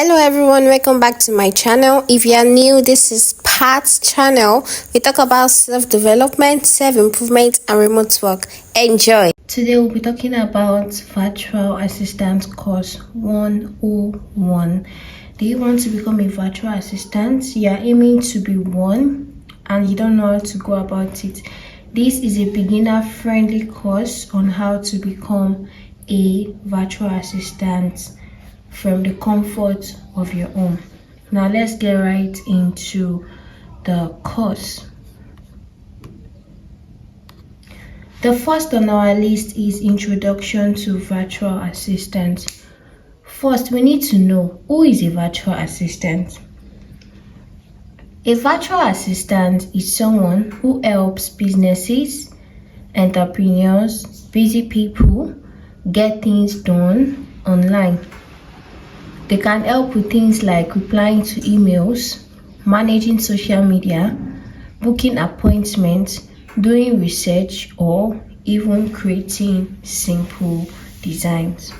Hello everyone, welcome back to my channel. If you are new, this is Pat's channel. We talk about self-development, self-improvement and remote work. Enjoy. Today we'll be talking about virtual assistant course 101. Do you want to become a virtual assistant? You are aiming to be one and you don't know how to go about it. This is a beginner-friendly course on how to become a virtual assistant from the comfort of your home. Now let's get right into the course. The first on our list is Introduction to Virtual Assistant. First, we need to know who is a virtual assistant. A virtual assistant is someone who helps businesses, entrepreneurs, busy people get things done online. They can help with things like replying to emails, managing social media, booking appointments, doing research, or even creating simple designs.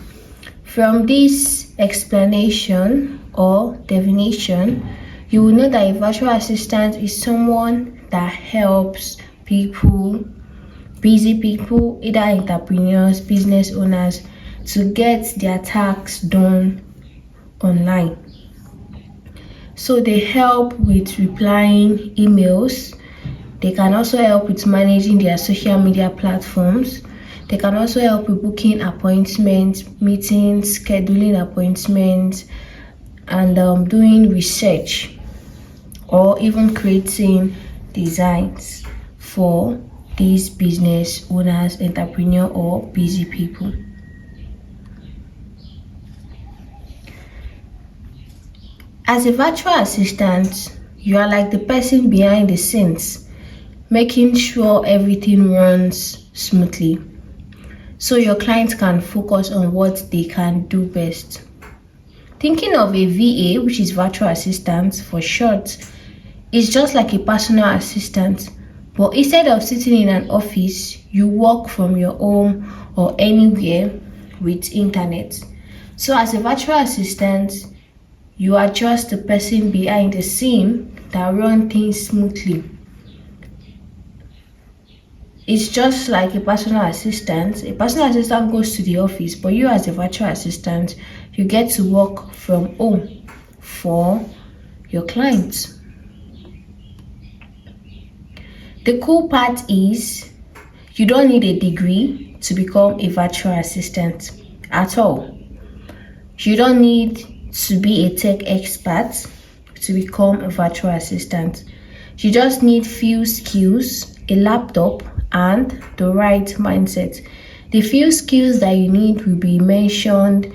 From this explanation or definition, you will know that a virtual assistant is someone that helps people, busy people, either entrepreneurs, business owners, to get their tasks done online. So they help with replying emails. They can also help with managing their social media platforms. They can also help with booking appointments, meetings, scheduling appointments, and doing research, or even creating designs for these business owners, entrepreneur, or busy people. As a virtual assistant, you are like the person behind the scenes, making sure everything runs smoothly, so your clients can focus on what they can do best. Thinking of a VA, which is virtual assistant for short, is just like a personal assistant, but instead of sitting in an office, you work from your home or anywhere with internet. So as a virtual assistant, you are just the person behind the scene that run things smoothly. It's just like a personal assistant. A personal assistant goes to the office, but you as a virtual assistant, you get to work from home for your clients. The cool part is you don't need a degree to become a virtual assistant at all. You don't need to be a tech expert to become a virtual assistant. You just need few skills, a laptop, and the right mindset. The few skills that you need will be mentioned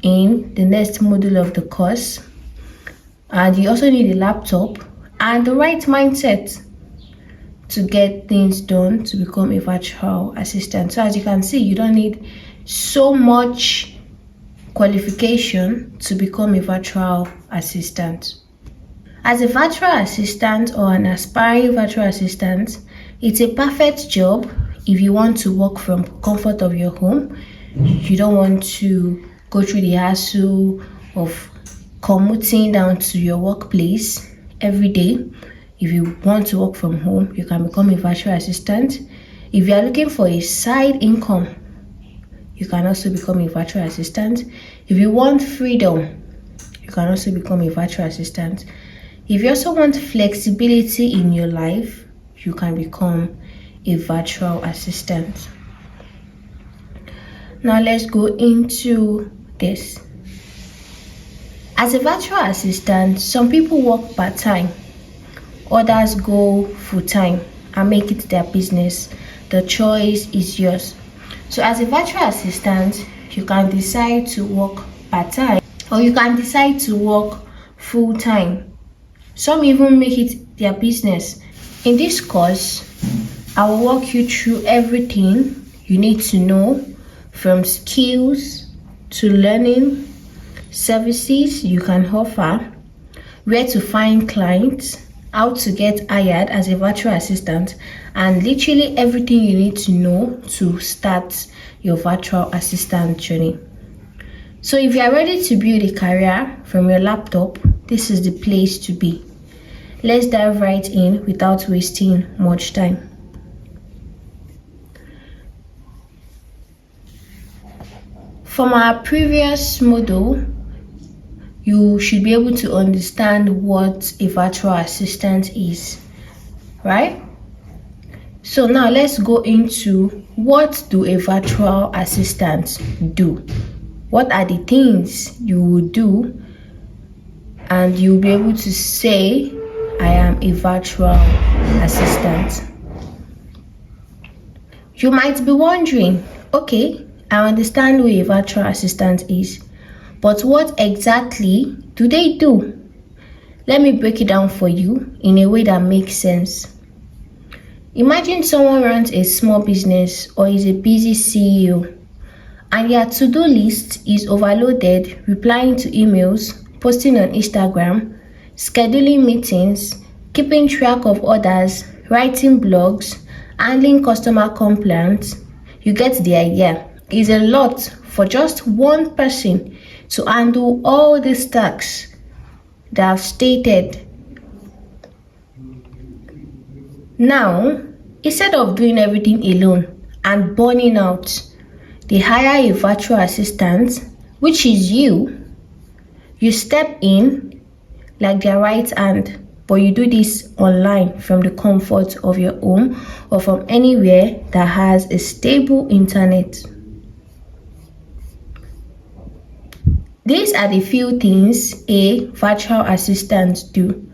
in the next module of the course, and you also need a laptop and the right mindset to get things done to become a virtual assistant. So as you can see, you don't need so much qualification to become a virtual assistant. As a virtual assistant or an aspiring virtual assistant, it's a perfect job if you want to work from comfort of your home. You don't want to go through the hassle of commuting down to your workplace every day. If you want to work from home, you can become a virtual assistant. If you are looking for a side income, you can also become a virtual assistant. If you want freedom, you can also become a virtual assistant. If you also want flexibility in your life, you can become a virtual assistant. Now let's go into this. As a virtual assistant, some people work part-time, others go full-time and make it their business. The choice is yours. So as a virtual assistant, you can decide to work part-time or you can decide to work full-time. Some even make it their business. In this course, I will walk you through everything you need to know, from skills to learning, services you can offer, where to find clients, how to get hired as a virtual assistant, and literally everything you need to know to start your virtual assistant journey. So if you are ready to build a career from your laptop, this is the place to be. Let's dive right in without wasting much time. From our previous model, you should be able to understand what a virtual assistant is, right? So now let's go into what do a virtual assistant do? What are the things you will do and you'll be able to say, I am a virtual assistant. You might be wondering, okay, I understand who a virtual assistant is, but what exactly do they do? Let me break it down for you in a way that makes sense. Imagine someone runs a small business or is a busy CEO, and their to-do list is overloaded, replying to emails, posting on Instagram, scheduling meetings, keeping track of orders, writing blogs, handling customer complaints. You get the idea. It's a lot for just one person to handle all these tasks that I've stated. Now, instead of doing everything alone and burning out, they hire a virtual assistant, which is you. You step in like their right hand, but you do this online from the comfort of your home or from anywhere that has a stable internet. These are the few things a virtual assistant do.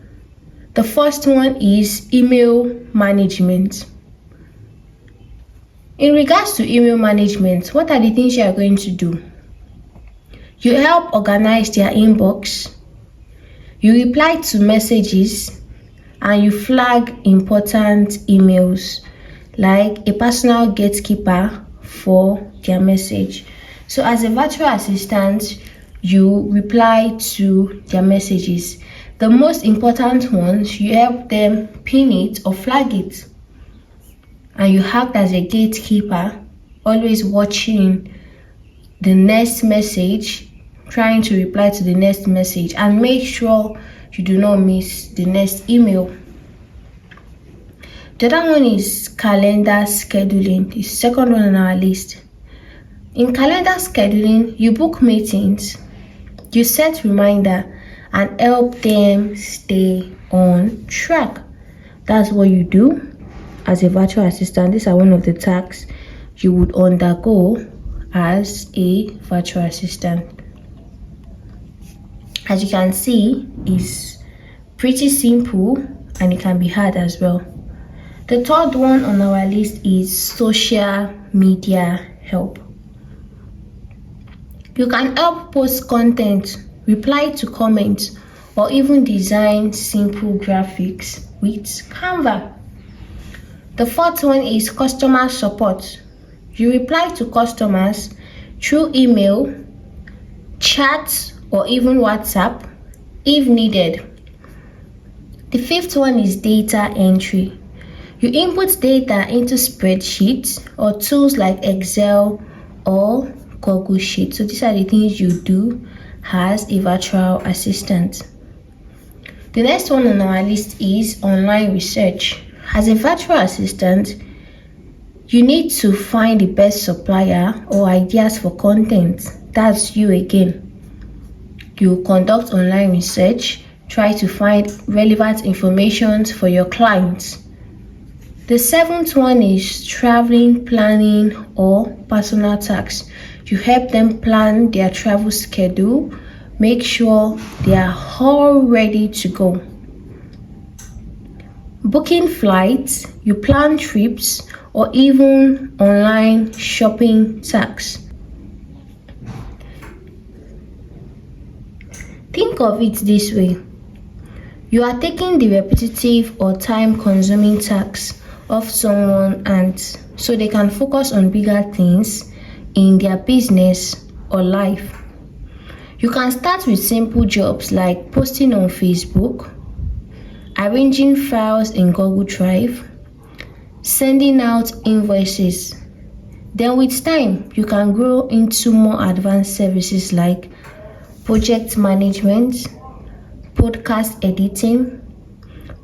The first one is email management. In regards to email management, what are the things you are going to do? You help organize their inbox, you reply to messages, and you flag important emails like a personal gatekeeper for their message. So as a virtual assistant, you reply to their messages. The most important ones, you help them pin it or flag it. And you act as a gatekeeper, always watching the next message, trying to reply to the next message, and make sure you do not miss the next email. The other one is calendar scheduling, the second one on our list. In calendar scheduling, you book meetings, you set reminder, and help them stay on track. That's what you do as a virtual assistant. These are one of the tasks you would undergo as a virtual assistant. As you can see, it's pretty simple and it can be hard as well. The third one on our list is social media help. You can help post content, reply to comments, or even design simple graphics with Canva. The fourth one is customer support. You reply to customers through email, chat, or even WhatsApp if needed. The fifth one is data entry. You input data into spreadsheets or tools like Excel or Google Sheets. So these are the things you do as a virtual assistant. The next one on our list is online research. As a virtual assistant, you need to find the best supplier or ideas for content. That's you again. You conduct online research, try to find relevant information for your clients. The seventh one is traveling, planning, or personal tasks. You help them plan their travel schedule, make sure they are all ready to go. Booking flights, you plan trips, or even online shopping tasks. Think of it this way. You are taking the repetitive or time-consuming tasks off someone and so they can focus on bigger things in their business or life. You can start with simple jobs like posting on Facebook, arranging files in Google Drive, sending out invoices, Then with time, you can grow into more advanced services like project management, podcast editing,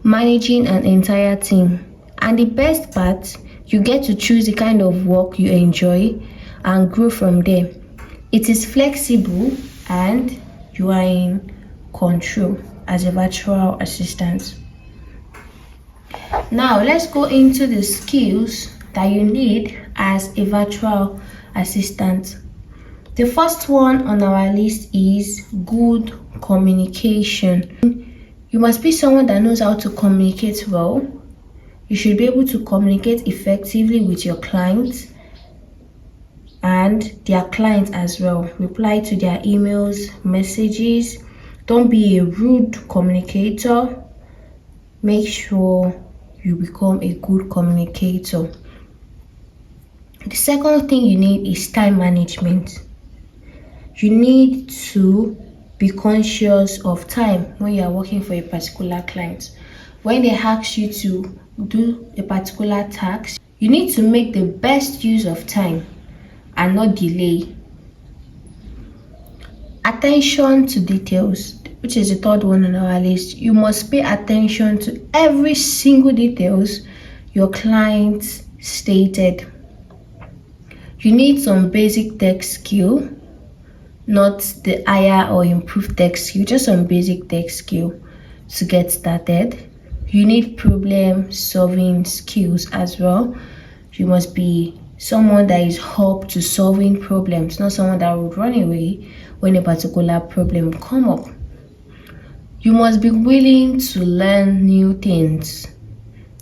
managing an entire team. And the best part, you get to choose the kind of work you enjoy and grow from there. It is flexible and you are in control as a virtual assistant. Now let's go into the skills that you need as a virtual assistant. The first one on our list is good communication. You must be someone that knows how to communicate well. You should be able to communicate effectively with your clients and their clients as well. Reply to their emails, messages. Don't be a rude communicator. Make sure you become a good communicator. The second thing you need is time management. You need to be conscious of time when you are working for a particular client. When they ask you to do a particular task, you need to make the best use of time and not delay. Attention to details, which is the third one on our list. You must pay attention to every single details your client stated. You need some basic tech skill, not the higher or improved tech skill, just some basic tech skill to get started. You need problem solving skills as well. You must be someone that is up to solving problems, not someone that would run away when a particular problem come up. You must be willing to learn new things,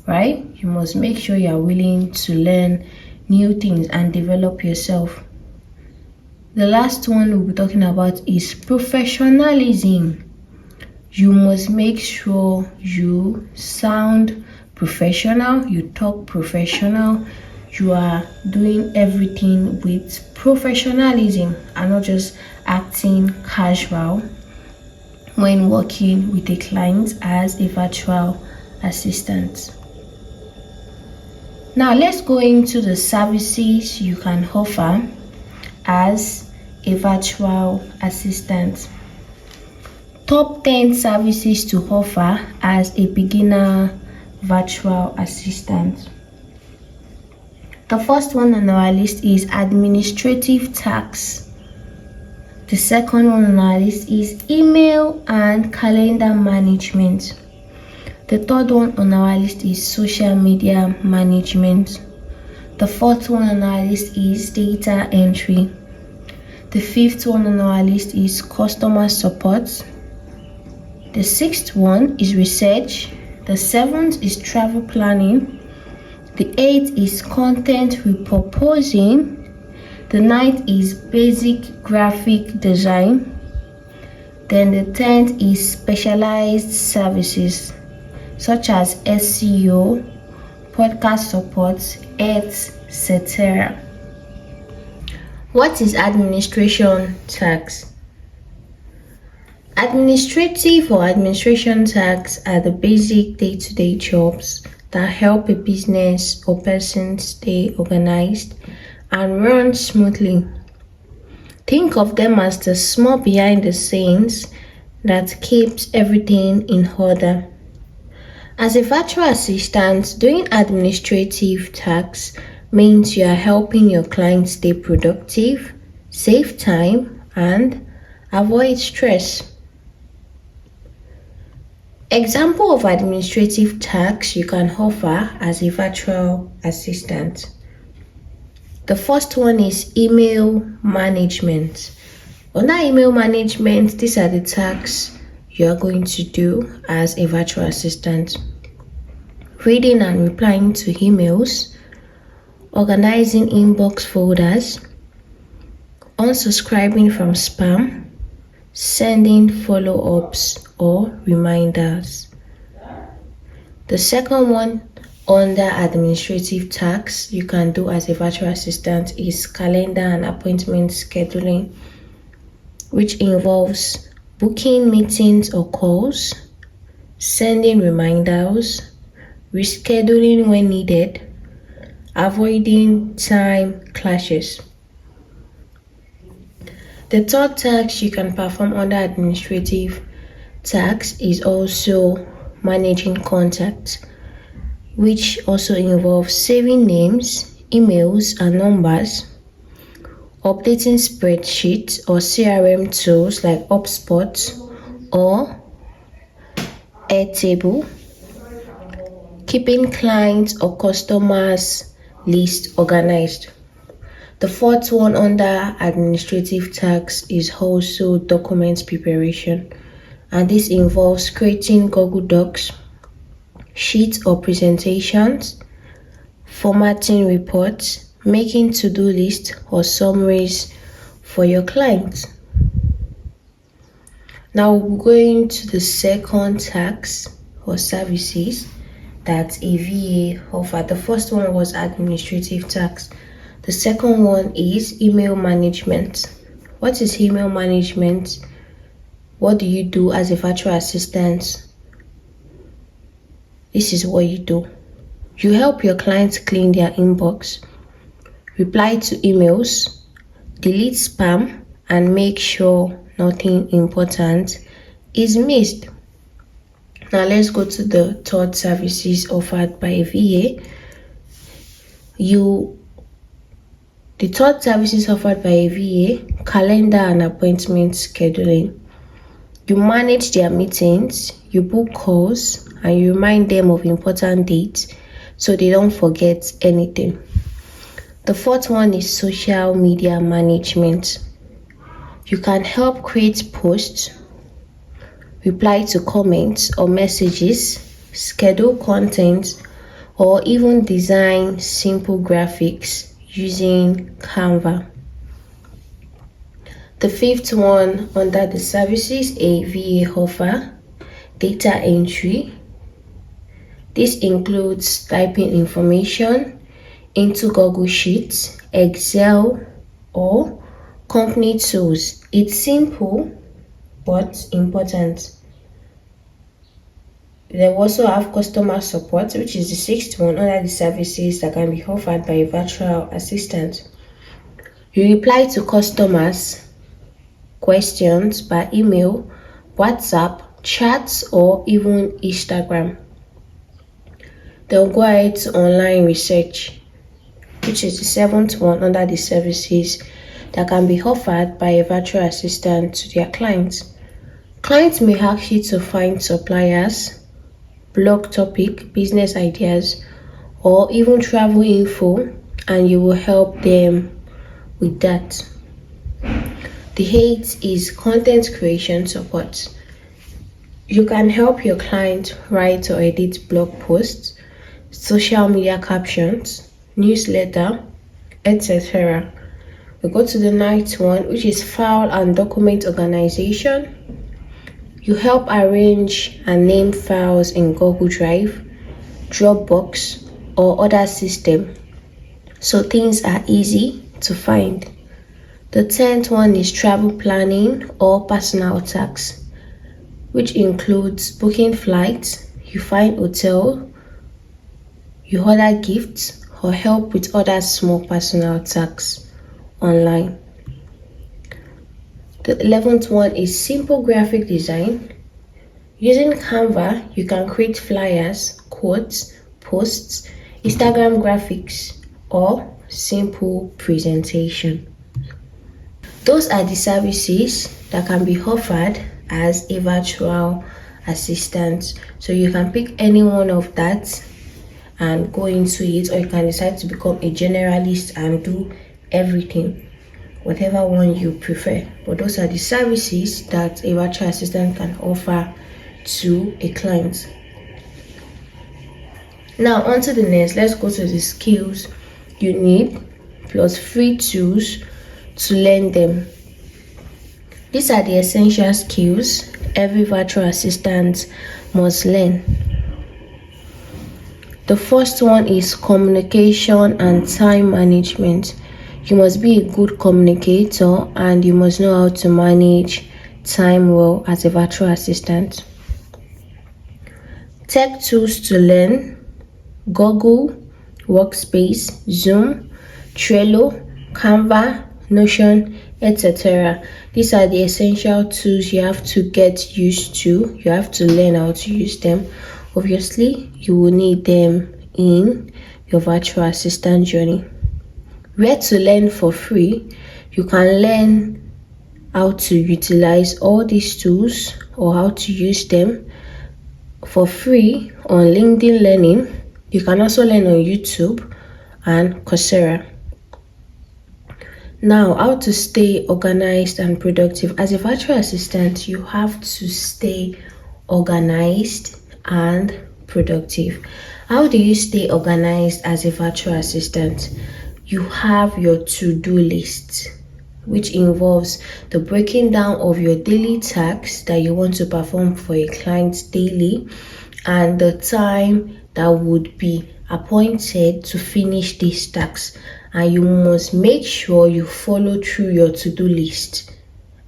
right? You must make sure you are willing to learn new things and develop yourself. The last one we'll be talking about is professionalism. You must make sure you sound professional, you talk professional, you are doing everything with professionalism and not just acting casual when working with a client as a virtual assistant. Now let's go into the services you can offer as a virtual assistant. Top 10 services to offer as a beginner virtual assistant. The first one on our list is administrative tasks. The second one on our list is email and calendar management. The third one on our list is social media management. The fourth one on our list is data entry. The fifth one on our list is customer support. The sixth one is research. The seventh is travel planning. The eighth is content repurposing. The ninth is basic graphic design. Then the 10th is specialized services such as SEO, podcast support, etc. What is administration tasks? Administrative or administration tasks are the basic day-to-day jobs that help a business or person stay organized and run smoothly. Think of them as the small behind the scenes that keeps everything in order. As a virtual assistant, doing administrative tasks means you are helping your client stay productive, save time, and avoid stress. Example of administrative tasks you can offer as a virtual assistant. The first one is email management. Under email management, these are the tasks you are going to do as a virtual assistant. Reading and replying to emails, organizing inbox folders, unsubscribing from spam, sending follow-ups or reminders. The second one under administrative tasks you can do as a virtual assistant is calendar and appointment scheduling, which involves booking meetings or calls, sending reminders, rescheduling when needed, avoiding time clashes. The third task you can perform under administrative tasks is also managing contacts, which also involves saving names, emails, and numbers, updating spreadsheets or CRM tools like Upspot or Airtable, keeping clients or customers list organized. The fourth one under administrative tasks is also document preparation, and this involves creating Google Docs, sheets or presentations, formatting reports, making to-do lists or summaries for your clients. Now we're going to the second task or services that a VA offered. The first one was administrative tasks. The second one is email management. What is email management? What do you do as a virtual assistant? This is what you do. You help your clients clean their inbox, reply to emails, delete spam, and make sure nothing important is missed. Now let's go to the third services offered by a VA. The third services offered by a VA, calendar and appointment scheduling. You manage their meetings, you book calls, and you remind them of important dates so they don't forget anything. The fourth one is social media management. You can help create posts, reply to comments or messages, schedule content, or even design simple graphics using Canva. The fifth one under the services a VA offer, data entry. This includes typing information into Google Sheets, Excel, or company tools. It's simple but important. They also have customer support, which is the sixth one under the services that can be offered by a virtual assistant. You reply to customers' questions by email, WhatsApp, chats, or even Instagram. They'll go ahead to online research, which is the seventh one under the services that can be offered by a virtual assistant to their clients. Clients may ask you to find suppliers, blog topic, business ideas, or even travel info, and you will help them with that. The eighth is content creation support. You can help your client write or edit blog posts, social media captions, newsletter, etc. We go to the ninth one, which is file and document organization. You help arrange and name files in Google Drive, Dropbox, or other system so things are easy to find. The 10th one is travel planning or personal tax, which includes booking flights, you find hotel, you order gifts, or help with other small personal tasks online. The 11th one is simple graphic design. Using Canva, you can create flyers, quotes, posts, Instagram graphics, or simple presentation. Those are the services that can be offered as a virtual assistant. So you can pick any one of that and go into it, or you can decide to become a generalist and do everything, whatever one you prefer. But those are the services that a virtual assistant can offer to a client. Now on to the next. Let's go to the skills you need plus free tools to learn them. These are the essential skills every virtual assistant must learn. The first one is communication and time management. You must be a good communicator and you must know how to manage time well as a virtual assistant. Tech tools to learn: Google, Workspace, Zoom, Trello, Canva, Notion, etc. These are the essential tools you have to get used to. You have to learn how to use them. Obviously, you will need them in your virtual assistant journey. Where to learn for free, you can learn how to utilize all these tools or how to use them for free on LinkedIn Learning. You can also learn on YouTube and Coursera. Now, how to stay organized and productive. As a virtual assistant, you have to stay organized and productive. How do you stay organized as a virtual assistant? You have your to-do list, which involves the breaking down of your daily tasks that you want to perform for a client daily and the time that would be appointed to finish these tasks. And you must make sure you follow through your to-do list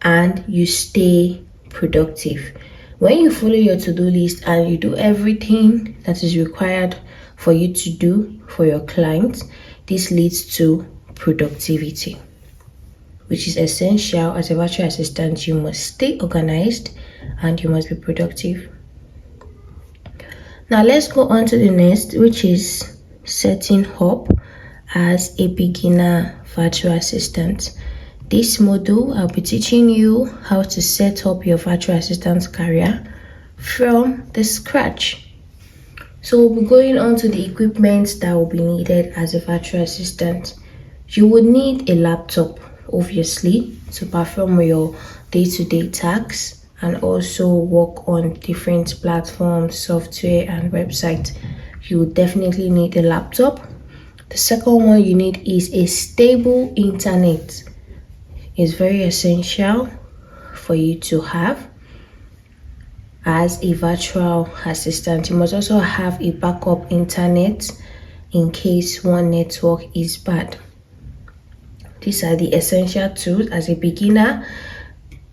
and you stay productive. When you follow your to-do list and you do everything that is required for you to do for your clients, this leads to productivity, which is essential. As a virtual assistant, you must stay organized and you must be productive. Now let's go on to the next, which is setting up as a beginner virtual assistant. This module, I'll be teaching you how to set up your virtual assistant career from the scratch. So we'll be going on to the equipment that will be needed as a virtual assistant. You would need a laptop, obviously, to perform your day-to-day tasks and also work on different platforms, software, and websites. You would definitely need a laptop. The second one you need is a stable internet. It's very essential for you to have as a virtual assistant. You must also have a backup internet in case one network is bad. These are the essential tools as a beginner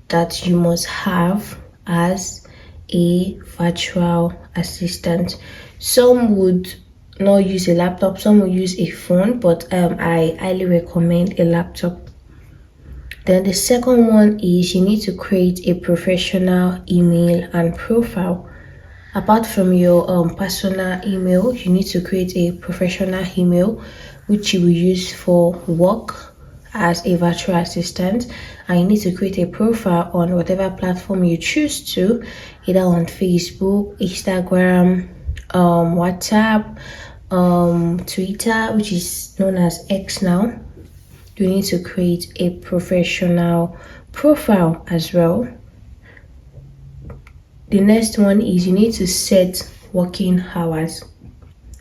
that you must have as a virtual assistant. Some would not use a laptop, some will use a phone, but I highly recommend a laptop. Then the second one is you need to create a professional email and profile. Apart from your personal email, you need to create a professional email which you will use for work as a virtual assistant, and you need to create a profile on whatever platform you choose to, either on Facebook, Instagram, WhatsApp, Twitter, which is known as X now. You need to create a professional profile as well. The next one is you need to set working hours.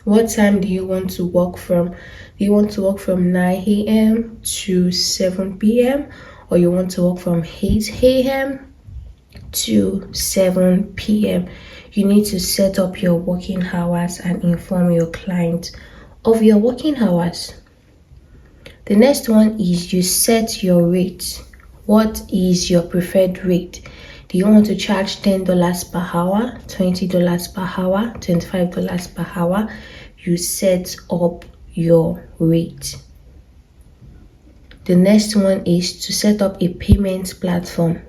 What time do you want to work from? Do you want to work from 9 a.m. to 7 p.m. or you want to work from 8 a.m. to 7 p.m.? You need to set up your working hours and inform your client of your working hours. The next one is you set your rate. What is your preferred rate? Do you want to charge $10 per hour, $20 per hour, $25 per hour? You set up your rate. The next one is to set up a payment platform.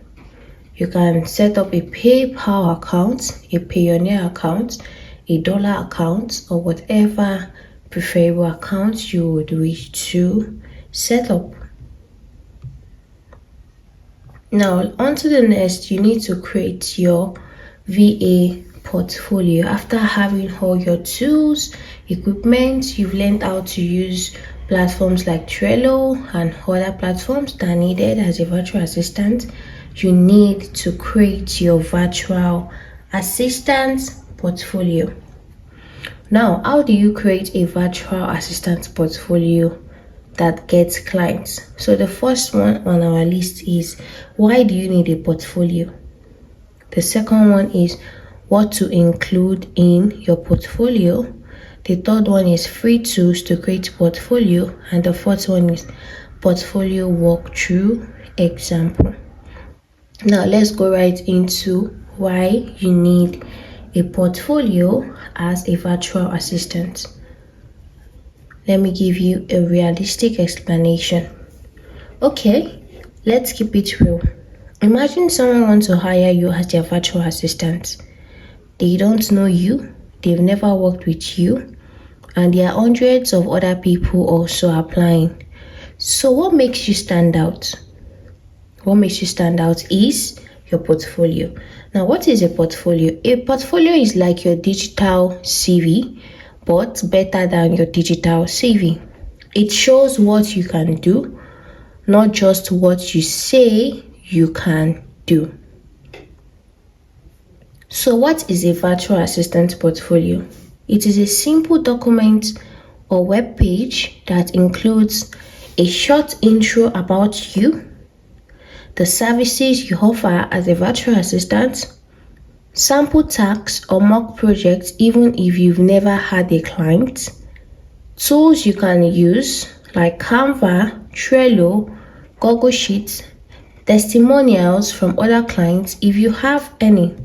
You can set up a PayPal account, a Payoneer account, a dollar account, or whatever preferable account you would wish to set up. Now, on to the next, you need to create your VA portfolio. After having all your tools, equipment, you've learned how to use platforms like Trello and other platforms that are needed as a virtual assistant. You need to create your virtual assistant portfolio. Now, how do you create a virtual assistant portfolio that gets clients? So the first one on our list is, why do you need a portfolio? The second one is what to include in your portfolio. The third one is free tools to create portfolio, and the fourth one is portfolio walkthrough example. Now let's go right into why you need a portfolio as a virtual assistant. Let me give you a realistic explanation. Okay, let's keep it real. Imagine someone wants to hire you as their virtual assistant. They don't know you, they've never worked with you, and there are hundreds of other people also applying. So what makes you stand out? What makes you stand out is your portfolio. Now, what is a portfolio? A portfolio is like your digital CV, but better than your digital CV. It shows what you can do, not just what you say you can do. So what is a virtual assistant portfolio? It is a simple document or web page that includes a short intro about you, the services you offer as a virtual assistant, sample tasks or mock projects even if you've never had a client, tools you can use like Canva, Trello, Google Sheets, testimonials from other clients if you have any.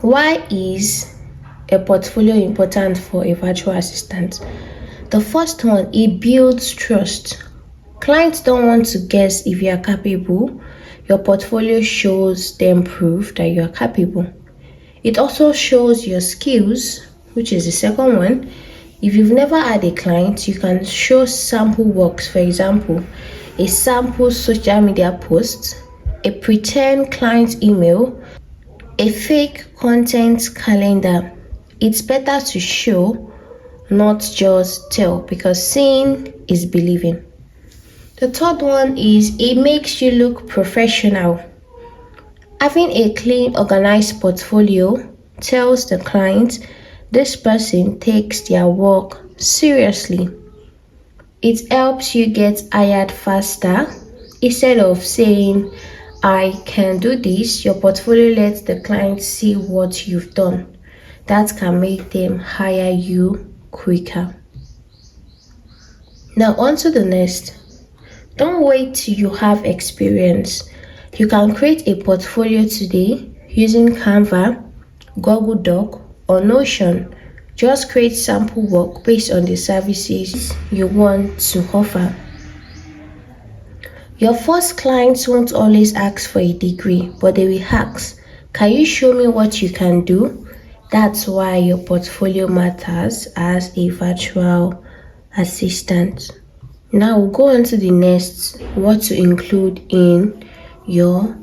Why is a portfolio important for a virtual assistant? The first one, it builds trust. Clients don't want to guess if you are capable. Your portfolio shows them proof that you are capable. It also shows your skills, which is the second one. If you've never had a client, you can show sample works, for example, a sample social media post, a pretend client email, a fake content calendar. It's better to show, not just tell, because seeing is believing. The third one is it makes you look professional. Having a clean, organized portfolio tells the client this person takes their work seriously. It helps you get hired faster. Instead of saying, I can do this, your portfolio lets the client see what you've done. That can make them hire you quicker. Now on to the next. Don't wait till you have experience. You can create a portfolio today using Canva, Google Doc, or Notion. Just create sample work based on the services you want to offer. Your first clients won't always ask for a degree, but they will ask, can you show me what you can do? That's why your portfolio matters as a virtual assistant. Now we'll go on to the next, what to include in your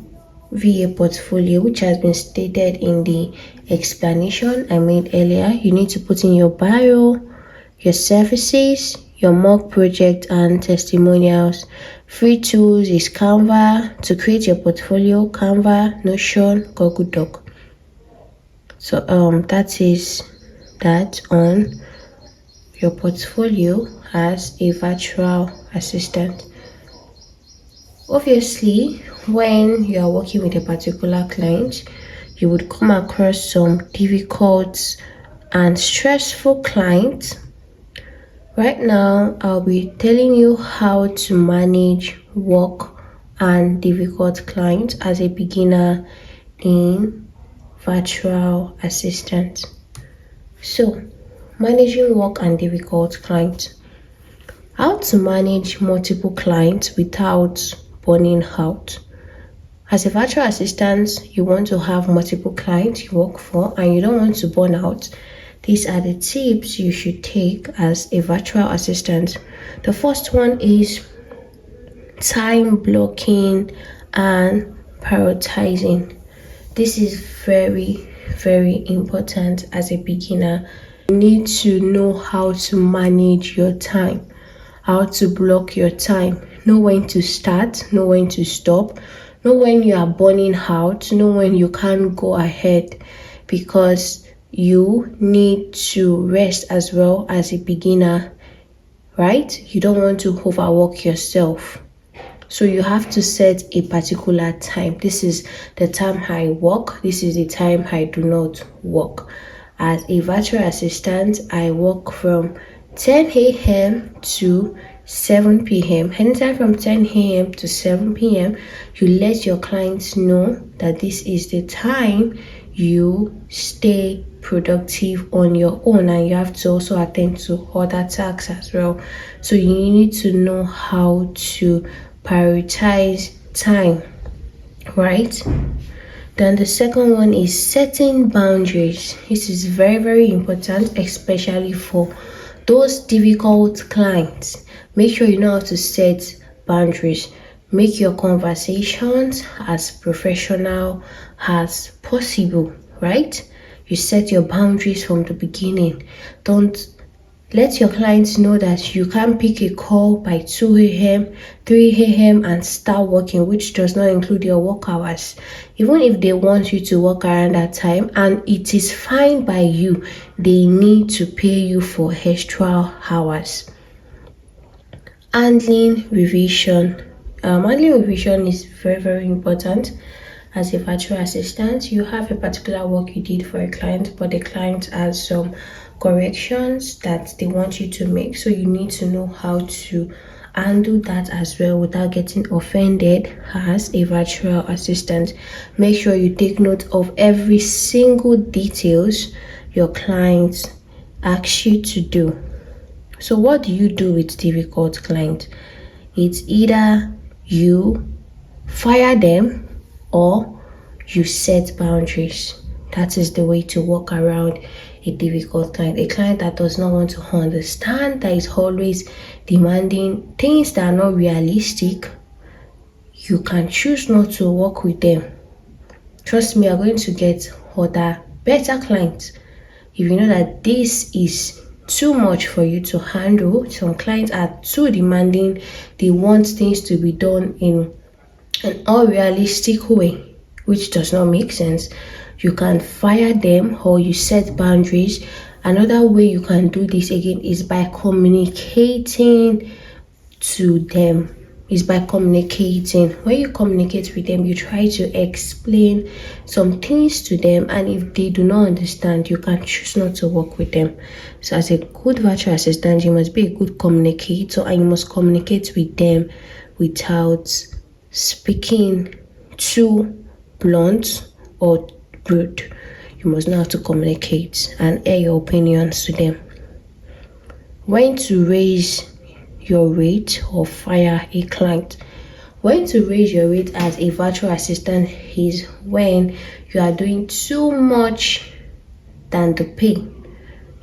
VA portfolio, which has been stated in the explanation I made earlier. You need to put in your bio, your services, your mock project, and testimonials. Free tools is Canva to create your portfolio, Canva, Notion, Google Doc. So that is that on your portfolio as a virtual assistant. Obviously, when you are working with a particular client, you would come across some difficult and stressful clients. Right now, I'll be telling you how to manage work and difficult clients as a beginner in virtual assistant. So, managing work and difficult clients. How to manage multiple clients without burning out. As a virtual assistant, you want to have multiple clients you work for and you don't want to burn out. These are the tips you should take as a virtual assistant. The first one is time blocking and prioritizing. This is very, very important as a beginner. You need to know how to manage your time, how to block your time, know when to start, know when to stop, know when you are burning out, know when you can't go ahead, because you need to rest as well as a beginner, right? You don't want to overwork yourself. So you have to set a particular time. This is the time I work. This is the time I do not work. As a virtual assistant, I work from 10 a.m. to 7 p.m. Anytime from 10 a.m. to 7 p.m., you let your clients know that this is the time you stay productive on your own, and you have to also attend to other tasks as well. So you need to know how to prioritize time, right? Then the second one is setting boundaries. This is very, very important, especially for those difficult clients. Make sure you know how to set boundaries. Make your conversations as professional as possible, right? You set your boundaries from the beginning. Don't let your clients know that you can't pick a call by 2 a.m., 3 a.m. and start working, which does not include your work hours. Even if they want you to work around that time and it is fine by you, they need to pay you for extra hours. Handling revision. Handling revision is very, very important. As a virtual assistant, you have a particular work you did for a client, but the client has some corrections that they want you to make. So you need to know how to handle that as well without getting offended as a virtual assistant. Make sure you take note of every single details your client asks you to do. So what do you do with difficult client? It's either you fire them or you set boundaries. That is the way to work around a difficult client. A client that does not want to understand, that is always demanding things that are not realistic. You can choose not to work with them. Trust me, you're going to get other better clients. If you know that this is too much for you to handle, some clients are too demanding, they want things to be done in an unrealistic way, which does not make sense, you can fire them or you set boundaries. Another way you can do this again is by communicating to them. When you communicate with them, you try to explain some things to them, and if they do not understand, you can choose not to work with them. So as a good virtual assistant, you must be a good communicator, and you must communicate with them without speaking too blunt or rude. You must know how to communicate and air your opinions to them. When to raise your rate or fire a client. When to raise your rate as a virtual assistant is when you are doing too much than the pay.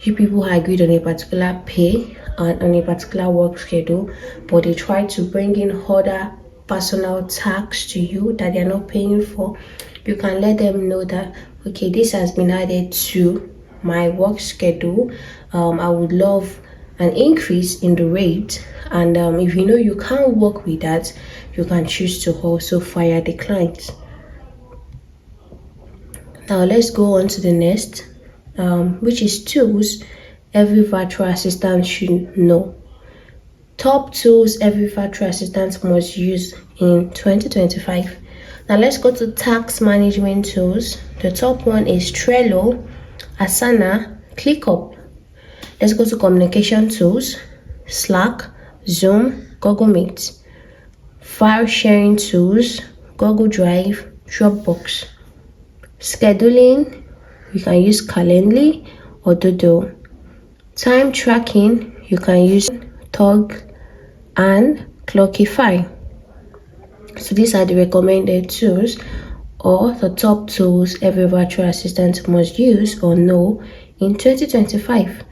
You people agreed on a particular pay and on a particular work schedule, but they try to bring in other personal tax to you that they're not paying for. You can let them know that, okay, this has been added to my work schedule. I would love an increase in the rate, and if you know you can't work with that, you can choose to also fire the client. Now let's go on to the next, which is tools every virtual assistant should know. Top tools every virtual assistant must use in 2025. Now let's go to task management tools. The top one is Trello, Asana, ClickUp. Let's go to communication tools, Slack, Zoom, Google Meet. File sharing tools, Google Drive, Dropbox. Scheduling, you can use Calendly or Doodle. Time tracking, you can use Tog and Clockify. So these are the recommended tools or the top tools every virtual assistant must use or know in 2025.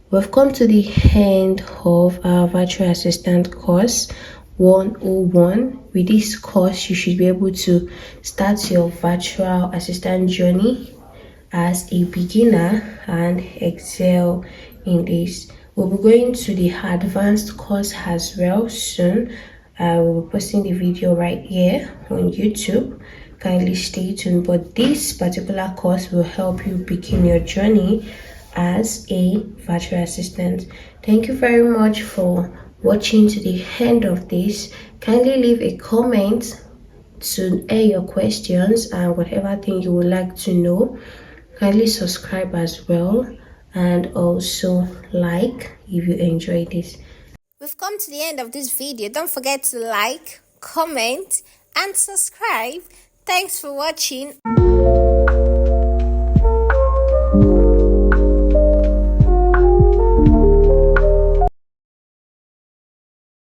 We've come to the end of our virtual assistant course 101. With this course, you should be able to start your virtual assistant journey as a beginner and excel in this. We'll be going to the advanced course as well soon. I will be posting the video right here on YouTube. Kindly stay tuned. But this particular course will help you begin your journey as a virtual assistant. Thank you very much for watching to the end of this. Kindly leave a comment to air your questions and whatever thing you would like to know. Kindly subscribe as well, and also like if you enjoyed this. We've come to the end of this video. Don't forget to like, comment, and subscribe. Thanks for watching.